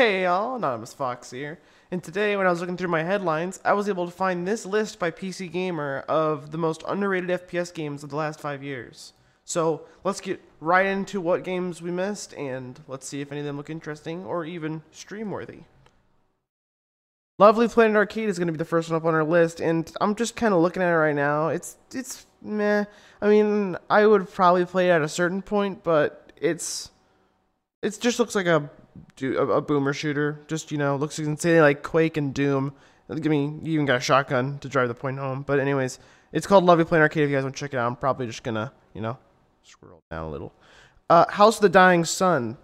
Hey y'all, Anonymous Fox here, and today when I was looking through my headlines, I was able to find this list by PC Gamer of the most underrated FPS games of the last 5 years. So let's get right into what games we missed, and let's see if any of them look interesting or even stream-worthy. Lovely Planet Arcade is going to be the first one up on our list, and I'm just kind of looking at it right now. It's meh. I mean, I would probably play it at a certain point, but it just looks like a boomer shooter. Just, looks insanely like Quake and Doom. I mean, you even got a shotgun to drive the point home. But anyways, it's called Lovely Planet Arcade. If you guys want to check it out, I'm probably just gonna, scroll down a little. House of the Dying Sun.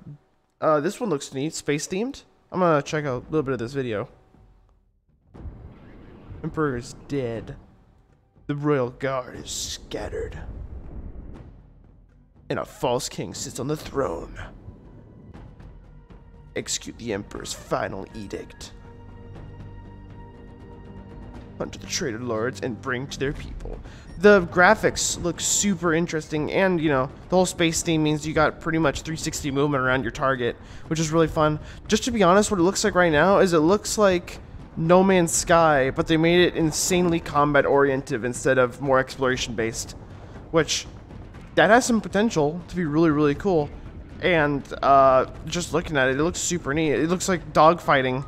This one looks neat, space themed. I'm gonna check out a little bit of this video. Emperor is dead. The royal guard is scattered. And a false king sits on the throne. Execute the Emperor's final edict. Hunt the traitor lords and bring to their people. The graphics look super interesting, and the whole space theme means you got pretty much 360 movement around your target, which is really fun. Just to be honest, what it looks like right now is it looks like No Man's Sky, but they made it insanely combat oriented instead of more exploration based, which that has some potential to be really, really cool. And just looking at it, it looks super neat. It looks like dogfighting,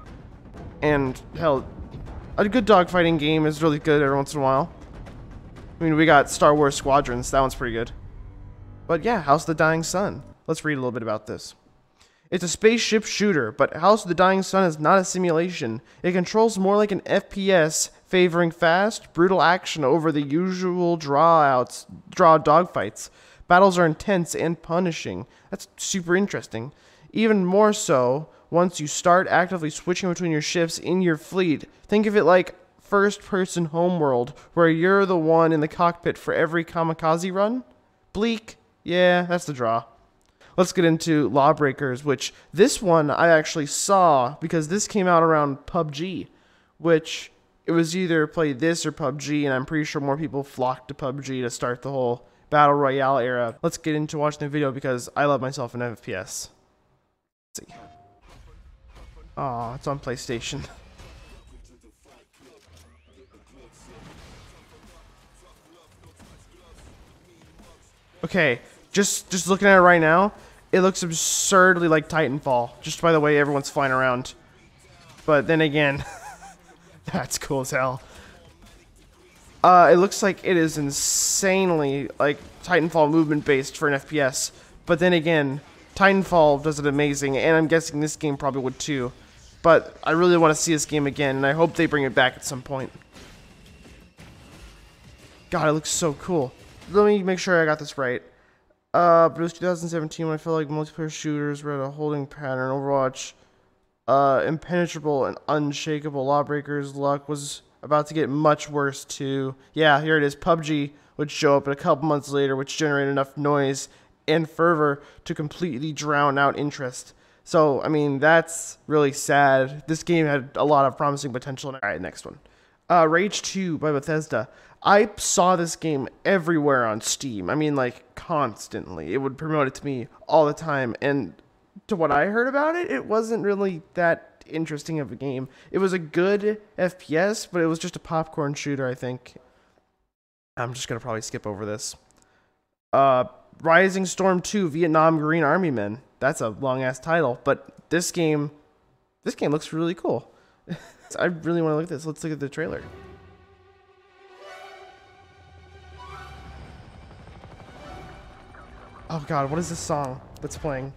and hell, a good dogfighting game is really good every once in a while. I mean, we got Star Wars Squadrons, that one's pretty good. But yeah, House of the Dying Sun. Let's read a little bit about this. It's a spaceship shooter, but House of the Dying Sun is not a simulation. It controls more like an FPS, favoring fast, brutal action over the usual draw dogfights. Battles are intense and punishing. That's super interesting. Even more so, once you start actively switching between your ships in your fleet, think of it like first-person homeworld, where you're the one in the cockpit for every kamikaze run. Bleak. Yeah, that's the draw. Let's get into Lawbreakers, which this one I actually saw because this came out around PUBG, which it was either play this or PUBG, and I'm pretty sure more people flocked to PUBG to start the whole Battle Royale era. Let's get into watching the video because I love myself in FPS. Let's see. Oh, it's on PlayStation. Okay, just looking at it right now, it looks absurdly like Titanfall, just by the way everyone's flying around. But then again, that's cool as hell. It looks like it is insanely like Titanfall movement based for an FPS, but then again, Titanfall does it amazing, and I'm guessing this game probably would too. But I really want to see this game again, and I hope they bring it back at some point. God, it looks so cool. Let me make sure I got this right. But it was 2017 when I felt like multiplayer shooters were at a holding pattern. Overwatch, impenetrable and unshakable. Lawbreakers' luck was about to get much worse too. Yeah, here it is. PUBG would show up a couple months later, which generated enough noise and fervor to completely drown out interest. So, I mean, that's really sad. This game had a lot of promising potential. Alright, next one. Rage 2 by Bethesda. I saw this game everywhere on Steam. I mean, like, constantly. It would promote it to me all the time. And to what I heard about it, it wasn't really that interesting of a game. It was a good FPS, but it was just a popcorn shooter, I think. I'm just gonna probably skip over this. Rising Storm 2 Vietnam Green Army Men. That's a long-ass title, but this game looks really cool. I really want to look at this. Let's look at the trailer. Oh god, what is this song that's playing?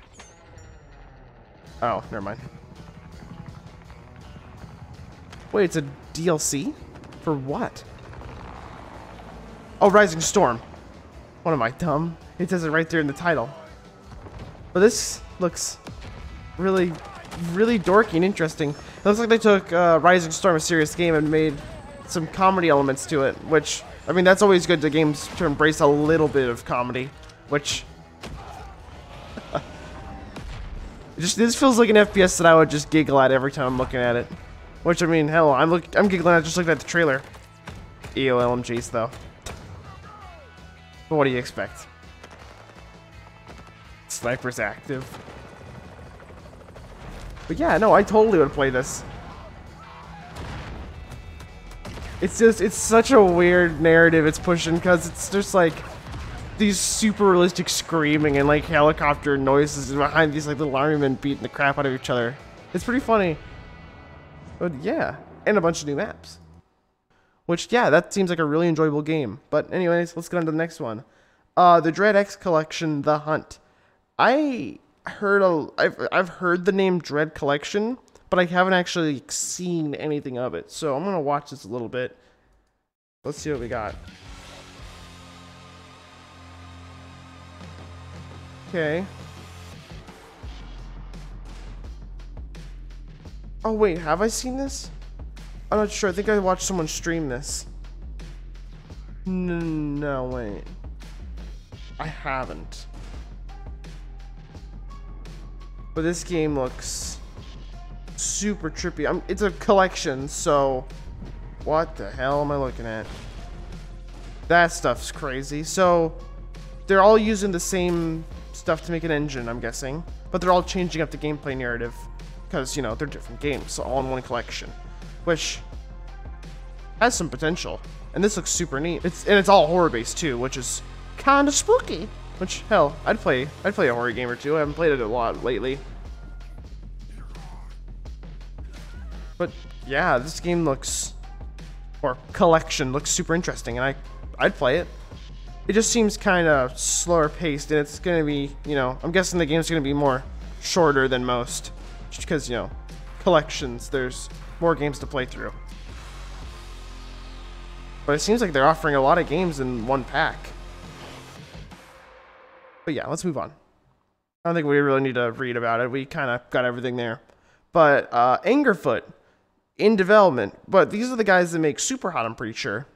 Oh, never mind. Wait, it's a DLC? For what? Oh, Rising Storm. What am I, dumb? It says it right there in the title. But this looks really, really dorky and interesting. It looks like they took Rising Storm, a serious game, and made some comedy elements to it, which, I mean, that's always good to games to embrace a little bit of comedy, which... this feels like an FPS that I would just giggle at every time I'm looking at it. Which, I mean, hell, I'm giggling at just looking at the trailer. Ew, LMGs, though. But what do you expect? Sniper's active. But yeah, no, I totally would play this. It's such a weird narrative it's pushing, because it's just like these super realistic screaming and like helicopter noises behind these like little army men beating the crap out of each other. It's pretty funny. But yeah, and a bunch of new maps. Which, yeah, that seems like a really enjoyable game. But anyways, let's get on to the next one. The Dread X Collection, The Hunt. I've heard the name Dread Collection, but I haven't actually seen anything of it. So I'm gonna watch this a little bit. Let's see what we got. Okay. Oh wait, have I seen this? I'm not sure. I think I watched someone stream this. No, wait. I haven't. But this game looks super trippy. It's a collection, so what the hell am I looking at? That stuff's crazy. So they're all using the same stuff to make an engine, I'm guessing, but they're all changing up the gameplay narrative because, you know, they're different games, so all in one collection, which has some potential. And this looks super neat. It's all horror based too, which is kind of spooky. Which, hell, I'd play a horror game or two. I haven't played it a lot lately. But yeah, this game looks, or collection looks super interesting, and I'd play it. It just seems kind of slower paced, and it's gonna be, you know, I'm guessing the game's gonna be more shorter than most, just because, you know, collections, there's more games to play through. But it seems like they're offering a lot of games in one pack. But yeah, let's move on. I don't think we really need to read about it. We kind of got everything there. But Angerfoot, in development. But these are the guys that make Super Hot, I'm pretty sure.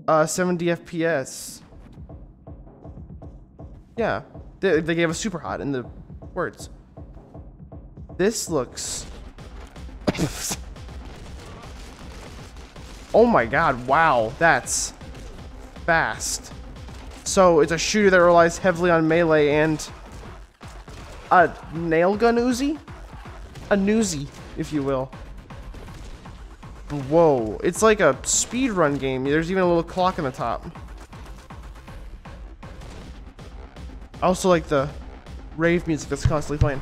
70 FPS. Yeah, they gave us Super Hot in the words. This looks... Oh my god, wow, that's fast. So it's a shooter that relies heavily on melee and a nail gun Uzi? A Nuzi, if you will. Whoa, it's like a speedrun game. There's even a little clock on the top. I also like the rave music that's constantly playing.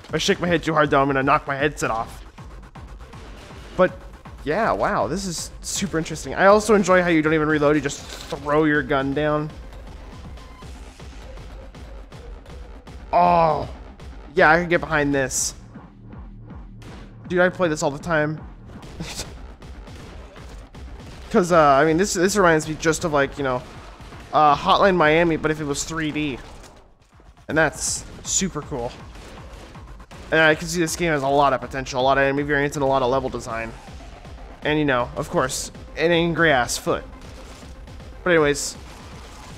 If I shake my head too hard though, I'm gonna knock my headset off. But yeah, wow, this is super interesting. I also enjoy how you don't even reload, you just throw your gun down. Oh, yeah, I can get behind this. Dude, I play this all the time. Cause I mean, this reminds me just of, like, you know, Hotline Miami, but if it was 3D. And that's super cool. And I can see this game has a lot of potential, a lot of enemy variants, and a lot of level design. And, you know, of course, an angry ass foot. But anyways,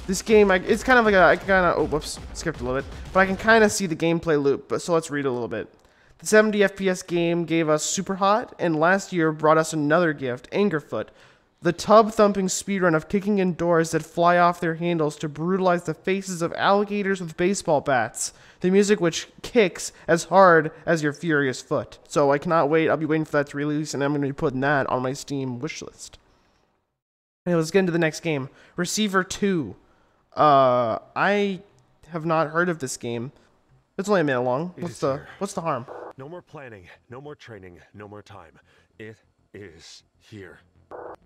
this game, it's kind of like oh, whoops, skipped a little bit. But I can kind of see the gameplay loop, but so let's read a little bit. The 70 FPS game gave us Super Hot, and last year brought us another gift, Angerfoot. The tub-thumping speedrun of kicking in doors that fly off their handles to brutalize the faces of alligators with baseball bats. The music which kicks as hard as your furious foot. So I cannot wait. I'll be waiting for that to release, and I'm going to be putting that on my Steam wishlist. Anyway, let's get into the next game. Receiver 2. I have not heard of this game. It's only a minute long. What's the harm? No more planning, no more training, no more time. It is here.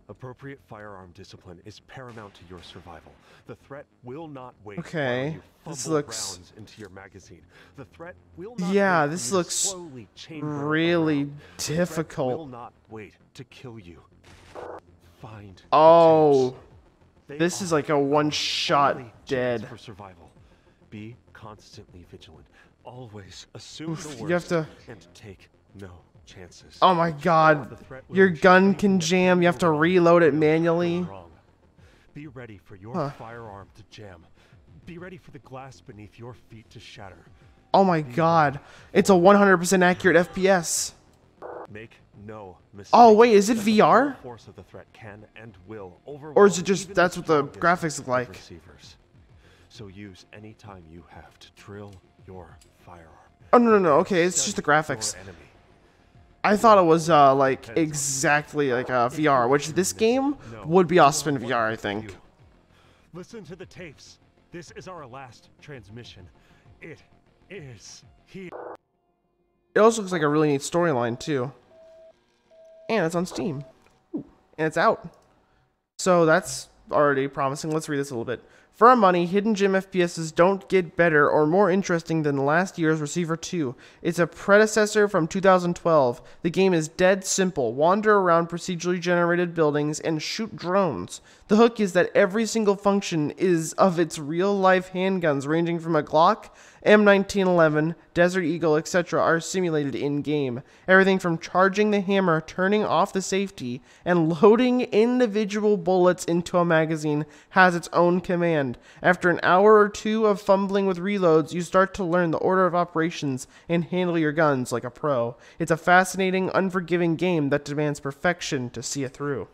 Appropriate firearm discipline is paramount to your survival. The threat will not wait. Okay, this looks rounds into your magazine. The threat will not yeah, this looks really difficult. The threat will not wait to kill you. Find this is like a one-shot dead. For survival. Be constantly vigilant. Always assume the worst you have to and take no chances. Oh my god. Your gun can jam. You have to reload it manually. Be ready for your firearm to jam. Be ready for the glass beneath your feet to shatter. Oh my god. It's a 100% accurate FPS. Make no mistake. Oh wait, is it VR? Force of the threat can and will overwhelm. Or is it just that's what the graphics look like? So use any time you have to drill, your firearm. Oh, no. Okay, it's just the graphics. I thought it was like exactly like VR, which this game would be awesome in VR, I think. Listen to the tapes. This is our last transmission. It is here. It also looks like a really neat storyline too. And it's on Steam. Ooh, and it's out. So that's already promising. Let's read this a little bit. For our money, Hidden Gem FPSs don't get better or more interesting than last year's Receiver 2. It's a predecessor from 2012. The game is dead simple. Wander around procedurally generated buildings and shoot drones. The hook is that every single function is of its real-life handguns ranging from a Glock, M1911, Desert Eagle, etc. are simulated in-game. Everything from charging the hammer, turning off the safety, and loading individual bullets into a magazine has its own command. After an hour or two of fumbling with reloads, you start to learn the order of operations and handle your guns like a pro. It's a fascinating, unforgiving game that demands perfection to see it through.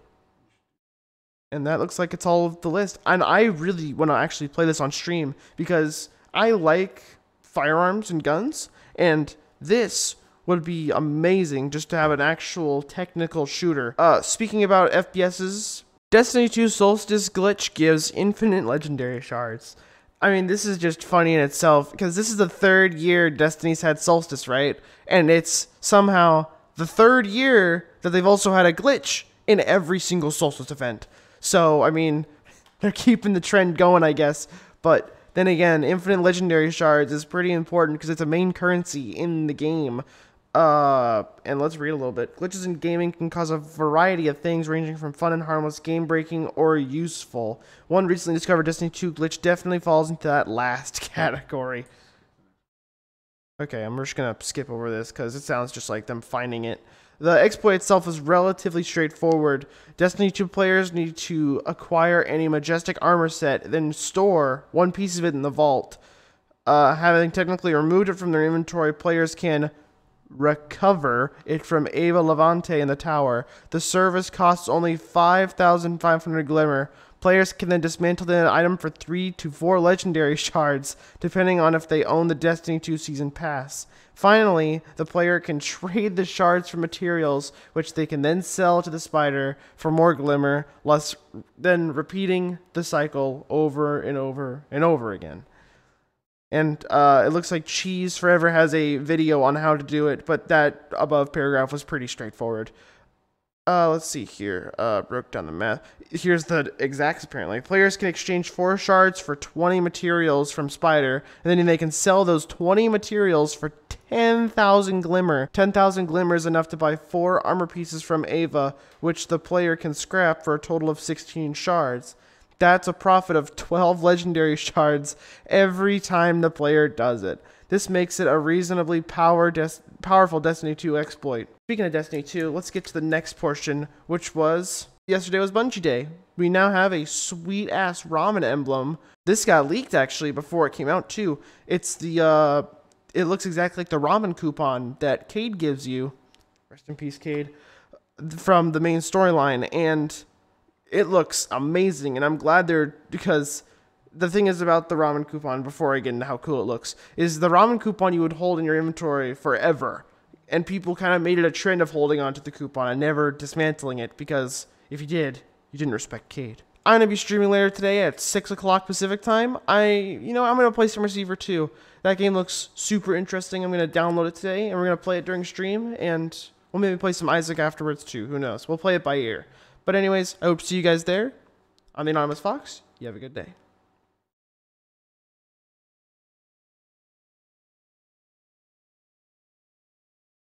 And that looks like it's all of the list. And I really want to actually play this on stream because I like firearms and guns, and this would be amazing just to have an actual technical shooter. Speaking about FPSs, Destiny 2 Solstice glitch gives infinite legendary shards. I mean, this is just funny in itself, because this is the third year Destiny's had Solstice, right? And it's somehow the third year that they've also had a glitch in every single Solstice event. So, I mean, they're keeping the trend going, I guess. But then again, infinite legendary shards is pretty important because it's a main currency in the game. And let's read a little bit. Glitches in gaming can cause a variety of things ranging from fun and harmless, game-breaking, or useful. One recently discovered Destiny 2 glitch definitely falls into that last category. Okay, I'm just gonna skip over this because it sounds just like them finding it. The exploit itself is relatively straightforward. Destiny 2 players need to acquire any majestic armor set, then store one piece of it in the vault. Having technically removed it from their inventory, players can recover it from Ava Levante in the tower. The service costs only 5,500 glimmer. Players can then dismantle the item for 3 to 4 legendary shards, depending on if they own the Destiny 2 Season Pass. Finally, the player can trade the shards for materials, which they can then sell to the spider for more glimmer, then repeating the cycle over and over and over again. And it looks like Cheese Forever has a video on how to do it, but that above paragraph was pretty straightforward. Let's see here. Broke down the math. Here's the exacts, apparently. Players can exchange 4 shards for 20 materials from Spider, and then they can sell those 20 materials for 10,000 glimmer. 10,000 glimmer is enough to buy 4 armor pieces from Ava, which the player can scrap for a total of 16 shards. That's a profit of 12 legendary shards every time the player does it. This makes it a reasonably powerful Destiny 2 exploit. Speaking of Destiny 2, let's get to the next portion, which was yesterday was Bungie Day. We now have a sweet-ass ramen emblem. This got leaked, actually, before it came out, too. It's the, it looks exactly like the ramen coupon that Cade gives you. Rest in peace, Cade. From the main storyline, and it looks amazing, and I'm glad because the thing is about the ramen coupon, before I get into how cool it looks, is the ramen coupon you would hold in your inventory forever. And people kind of made it a trend of holding onto the coupon and never dismantling it, because if you did, you didn't respect Cade. I'm going to be streaming later today at 6 o'clock Pacific time. I'm going to play some Receiver 2. That game looks super interesting. I'm going to download it today, and we're going to play it during stream, and we'll maybe play some Isaac afterwards too. Who knows? We'll play it by ear. But anyways, I hope to see you guys there. I'm the Anonymous Fox. You have a good day.